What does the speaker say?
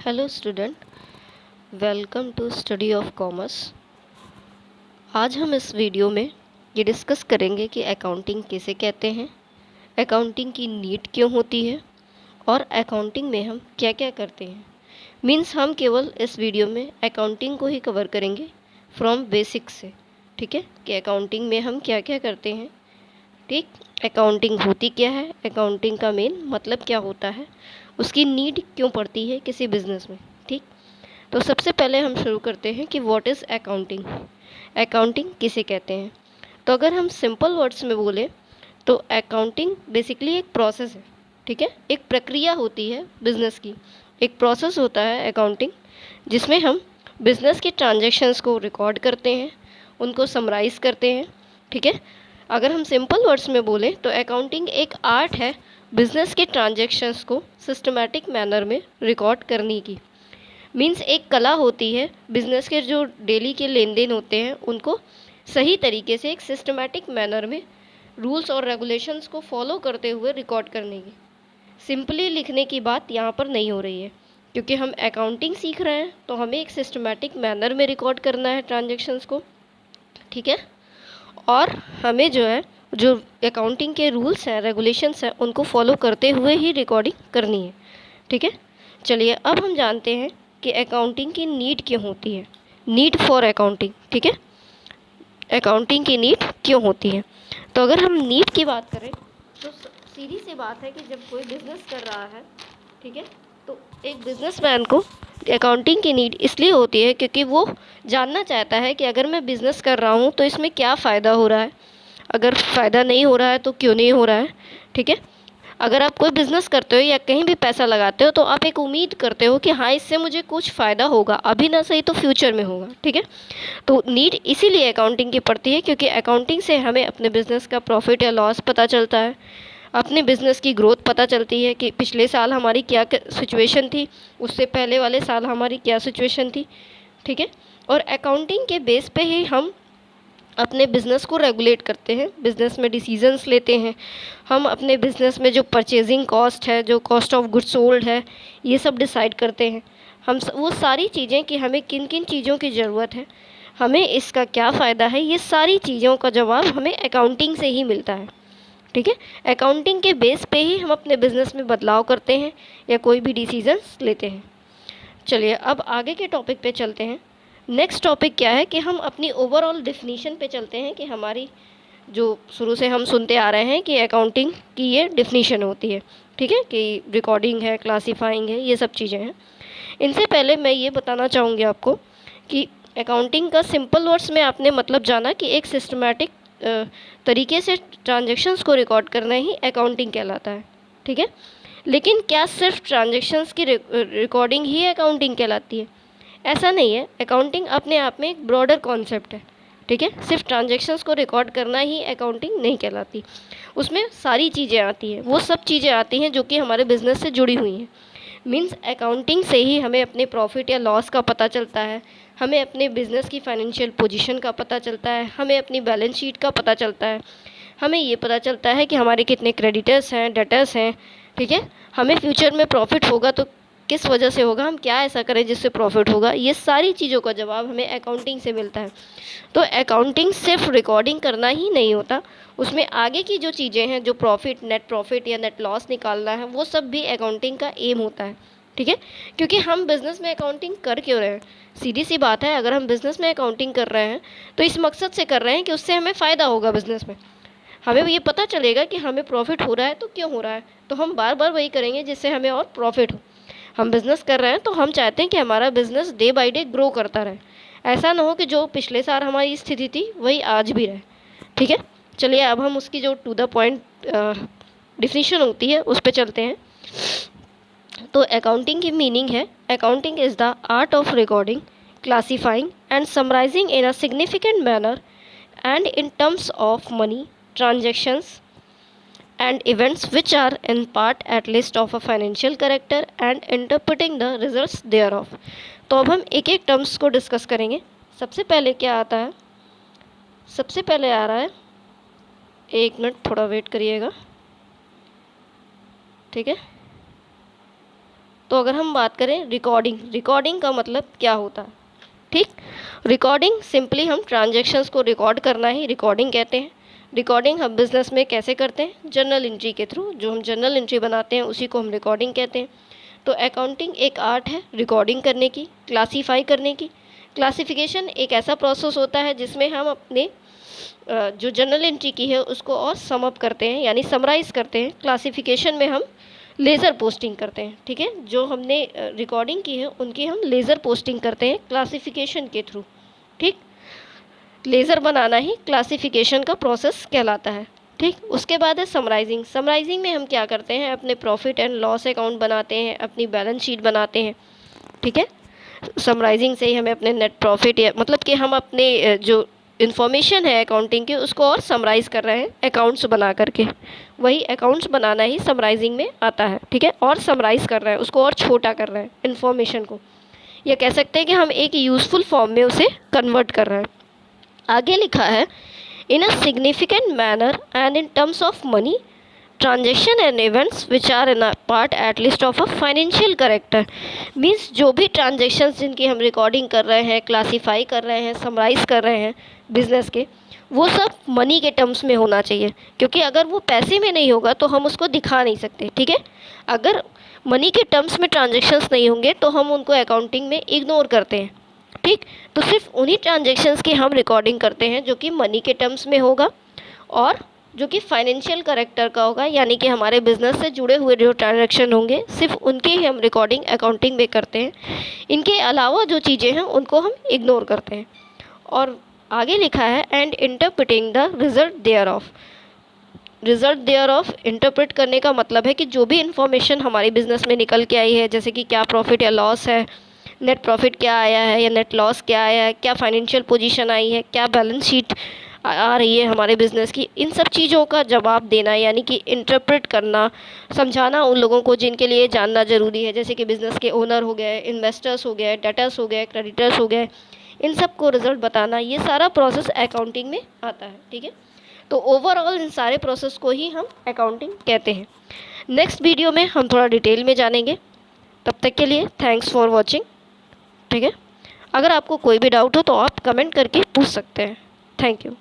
Hello student, welcome to study of commerce. आज हम इस वीडियो में ये डिस्कस करेंगे कि अकाउंटिंग किसे कहते हैं, अकाउंटिंग की नीड क्यों होती है और अकाउंटिंग में हम क्या क्या करते हैं। मीन्स हम केवल इस वीडियो में अकाउंटिंग को ही कवर करेंगे फ्रॉम बेसिक्स से, ठीक है, कि अकाउंटिंग में हम क्या क्या करते हैं। ठीक, अकाउंटिंग होती क्या है, अकाउंटिंग का मेन मतलब क्या होता है, उसकी नीड क्यों पड़ती है किसी बिजनेस में। ठीक, तो सबसे पहले हम शुरू करते हैं कि व्हाट इज़ अकाउंटिंग, अकाउंटिंग किसे कहते हैं। तो अगर हम सिंपल वर्ड्स में बोले तो अकाउंटिंग बेसिकली एक प्रोसेस है, ठीक है, एक प्रक्रिया होती है बिजनेस की, एक प्रोसेस होता है अकाउंटिंग, जिसमें हम बिजनेस के ट्रांजैक्शंस को रिकॉर्ड करते हैं, उनको समराइज़ करते हैं। ठीक है, अगर हम सिंपल वर्ड्स में बोलें तो अकाउंटिंग एक आर्ट है बिजनेस के ट्रांजैक्शंस को सिस्टमैटिक मैनर में रिकॉर्ड करने की। मीन्स एक कला होती है बिजनेस के जो डेली के लेन देन होते हैं उनको सही तरीके से एक सिस्टमैटिक मैनर में रूल्स और रेगुलेशंस को फॉलो करते हुए रिकॉर्ड करने की। सिंपली लिखने की बात यहाँ पर नहीं हो रही है, क्योंकि हम अकाउंटिंग सीख रहे हैं तो हमें एक सिस्टमैटिक मैनर में रिकॉर्ड करना है ट्रांजेक्शन्स को, ठीक है, और हमें जो है जो अकाउंटिंग के रूल्स हैं रेगुलेशंस हैं उनको फॉलो करते हुए ही रिकॉर्डिंग करनी है। ठीक है, चलिए अब हम जानते हैं कि अकाउंटिंग की नीड क्यों होती है, नीड फॉर अकाउंटिंग। ठीक है, अकाउंटिंग की नीड क्यों होती है। तो अगर हम नीड की बात करें तो सीधी सी बात है कि जब कोई बिजनेस कर रहा है, ठीक है, तो एक बिजनेसमैन को अकाउंटिंग की नीड इसलिए होती है क्योंकि वो जानना चाहता है कि अगर मैं बिज़नेस कर रहा हूँ तो इसमें क्या फ़ायदा हो रहा है, अगर फ़ायदा नहीं हो रहा है तो क्यों नहीं हो रहा है। ठीक है, अगर आप कोई बिज़नेस करते हो या कहीं भी पैसा लगाते हो तो आप एक उम्मीद करते हो कि हाँ इससे मुझे कुछ फ़ायदा होगा, अभी ना सही तो फ्यूचर में होगा। ठीक है, तो नीड इसीलिए अकाउंटिंग की पड़ती है क्योंकि अकाउंटिंग से हमें अपने बिज़नेस का प्रॉफिट या लॉस पता चलता है, अपने बिज़नेस की ग्रोथ पता चलती है कि पिछले साल हमारी क्या सिचुएशन थी, उससे पहले वाले साल हमारी क्या सिचुएशन थी। ठीक है, और अकाउंटिंग के बेस पे ही हम अपने बिज़नेस को रेगुलेट करते हैं, बिज़नेस में डिसीजंस लेते हैं, हम अपने बिज़नेस में जो परचेजिंग कॉस्ट है, जो कॉस्ट ऑफ गुड्स सोल्ड है, ये सब डिसाइड करते हैं। वो सारी चीज़ें कि हमें किन किन चीज़ों की ज़रूरत है, हमें इसका क्या फ़ायदा है, ये सारी चीज़ों का जवाब हमें अकाउंटिंग से ही मिलता है। ठीक है, अकाउंटिंग के बेस पे ही हम अपने बिज़नेस में बदलाव करते हैं या कोई भी डिसीजंस लेते हैं। चलिए अब आगे के टॉपिक पे चलते हैं। नेक्स्ट टॉपिक क्या है कि हम अपनी ओवरऑल डेफिनीशन पे चलते हैं कि हमारी जो शुरू से हम सुनते आ रहे हैं कि अकाउंटिंग की ये डेफिनीशन होती है, ठीक है, कि रिकॉर्डिंग है, क्लासीफाइंग है, ये सब चीज़ें हैं। इनसे पहले मैं ये बताना चाहूँगी आपको कि अकाउंटिंग का सिंपल वर्ड्स में आपने मतलब जाना कि एक सिस्टमैटिक तरीके से ट्रांजेक्शन्स को रिकॉर्ड करना ही अकाउंटिंग कहलाता है। ठीक है, लेकिन क्या सिर्फ ट्रांजेक्शन्स की रिकॉर्डिंग ही अकाउंटिंग कहलाती है? ऐसा नहीं है, अकाउंटिंग अपने आप में एक ब्रॉडर कॉन्सेप्ट है। ठीक है, सिर्फ ट्रांजेक्शन्स को रिकॉर्ड करना ही अकाउंटिंग नहीं कहलाती, उसमें सारी चीज़ें आती हैं, वो सब चीज़ें आती हैं जो कि हमारे बिजनेस से जुड़ी हुई हैं। मीन्स अकाउंटिंग से ही हमें अपने प्रॉफिट या लॉस का पता चलता है, हमें अपने बिजनेस की फाइनेंशियल पोजीशन का पता चलता है, हमें अपनी बैलेंस शीट का पता चलता है, हमें ये पता चलता है कि हमारे कितने क्रेडिटर्स हैं, डेटर्स हैं। ठीक है, हमें फ्यूचर में प्रॉफिट होगा तो किस वजह से होगा, हम क्या ऐसा करें जिससे प्रॉफिट होगा, ये सारी चीज़ों का जवाब हमें अकाउंटिंग से मिलता है। तो अकाउंटिंग सिर्फ रिकॉर्डिंग करना ही नहीं होता, उसमें आगे की जो चीज़ें हैं, जो नेट प्रॉफिट या नेट लॉस निकालना है, वो सब भी अकाउंटिंग का एम होता है। ठीक है, क्योंकि हम बिज़नेस में अकाउंटिंग कर क्यों रहे हैं, सीधी सी बात है, अगर हम बिज़नेस में अकाउंटिंग कर रहे हैं तो इस मकसद से कर रहे हैं कि उससे हमें फ़ायदा होगा, बिज़नेस में हमें ये पता चलेगा कि हमें प्रॉफिट हो रहा है तो क्यों हो रहा है, तो हम बार बार वही करेंगे जिससे हमें और प्रॉफिट हो। हम बिज़नेस कर रहे हैं तो हम चाहते हैं कि हमारा business day by day grow करता रहे, ऐसा ना हो कि जो पिछले साल हमारी स्थिति थी वही आज भी रहे। ठीक है, चलिए अब हम उसकी जो टू द पॉइंट डिफिनीशन होती है उस पर चलते हैं। तो अकाउंटिंग की मीनिंग है, accounting is the art of recording, classifying and summarising in a significant manner and in terms of money transactions and events which are in part at least of a financial character and interpreting the results thereof। तो अब हम एक एक terms को discuss करेंगे। सबसे पहले क्या आता है, सबसे पहले आ रहा है, एक मिनट थोड़ा वेट करिएगा, ठीक है, तो अगर हम बात करें रिकॉर्डिंग का मतलब क्या होता है, ठीक। रिकॉर्डिंग सिंपली हम ट्रांजैक्शंस को रिकॉर्ड करना ही रिकॉर्डिंग कहते हैं। रिकॉर्डिंग हम बिजनेस में कैसे करते हैं, जर्नल एंट्री के थ्रू। जो हम जर्नल एंट्री बनाते हैं उसी को हम रिकॉर्डिंग कहते हैं। तो अकाउंटिंग एक आर्ट है रिकॉर्डिंग करने की, क्लासीफाई करने की। क्लासिफिकेशन एक ऐसा प्रोसेस होता है जिसमें हम अपने जो जर्नल एंट्री की है उसको और सम अप करते हैं, यानी समराइज़ करते हैं। क्लासिफिकेशन में हम लेज़र पोस्टिंग करते हैं, ठीक है। जो हमने रिकॉर्डिंग की है उनकी हम लेज़र पोस्टिंग करते हैं क्लासिफिकेशन के थ्रू, ठीक। लेज़र बनाना ही क्लासिफिकेशन का प्रोसेस कहलाता है, ठीक। उसके बाद है समराइजिंग। समराइजिंग में हम क्या करते हैं, अपने प्रॉफिट एंड लॉस अकाउंट बनाते हैं, अपनी बैलेंस शीट बनाते हैं, ठीक है। समराइजिंग से ही हमें अपने नेट प्रॉफिट या मतलब कि हम अपने जो इन्फॉर्मेशन है अकाउंटिंग की उसको और समराइज़ कर रहे हैं अकाउंट्स बना करके। वही अकाउंट्स बनाना ही समराइजिंग में आता है, ठीक है। और समराइज़ कर रहे हैं उसको, और छोटा कर रहे हैं इन्फॉर्मेशन को। या कह सकते हैं कि हम एक यूज़फुल फॉर्म में उसे कन्वर्ट कर रहे हैं। आगे लिखा है in a significant manner and in terms of money transaction and events which are in a part at least of a financial character. Means जो भी ट्रांजेक्शन्स जिनकी हम रिकॉर्डिंग कर रहे हैं, क्लासीफाई कर रहे हैं, समराइज़ कर रहे हैं बिजनेस के, वो सब मनी के टर्म्स में होना चाहिए। क्योंकि अगर वो पैसे में नहीं होगा तो हम उसको दिखा नहीं सकते, ठीक है। अगर मनी के टर्म्स में ट्रांजेक्शन्स नहीं होंगे तो हम उनको अकाउंटिंग में इग्नोर करते हैं, ठीक। तो सिर्फ उन्हीं ट्रांजेक्शन्स की हम रिकॉर्डिंग करते हैं जो कि मनी के टर्म्स में होगा और जो कि फाइनेंशियल करेक्टर का होगा, यानी कि हमारे बिजनेस से जुड़े हुए जो ट्रांजैक्शन होंगे सिर्फ उनकी ही हम रिकॉर्डिंग अकाउंटिंग में करते हैं। इनके अलावा जो चीज़ें हैं उनको हम इग्नोर करते हैं। और आगे लिखा है and interpreting the result thereof. Result thereof interpret करने का मतलब है कि जो भी इंफॉर्मेशन हमारे बिजनेस में निकल के आई है, जैसे कि क्या प्रॉफिट या लॉस है, नेट प्रॉफिट क्या आया है या नेट लॉस क्या आया है, क्या फाइनेंशियल पोजीशन आई है, क्या बैलेंस शीट आ रही है हमारे बिज़नेस की, इन सब चीज़ों का जवाब देना, यानी कि इंटरप्रेट करना, समझाना उन लोगों को जिनके लिए जानना ज़रूरी है। जैसे कि बिज़नेस के ओनर हो गए, इन्वेस्टर्स हो गए, डेटर्स हो गए, क्रेडिटर्स हो गए, इन सब को रिजल्ट बताना, ये सारा प्रोसेस अकाउंटिंग में आता है, ठीक है। तो ओवरऑल इन सारे प्रोसेस को ही हम अकाउंटिंग कहते हैं। नेक्स्ट वीडियो में हम थोड़ा डिटेल में जानेंगे। तब तक के लिए थैंक्स फॉर वॉचिंग, ठीक है। अगर आपको कोई भी डाउट हो तो आप कमेंट करके पूछ सकते हैं। Thank you.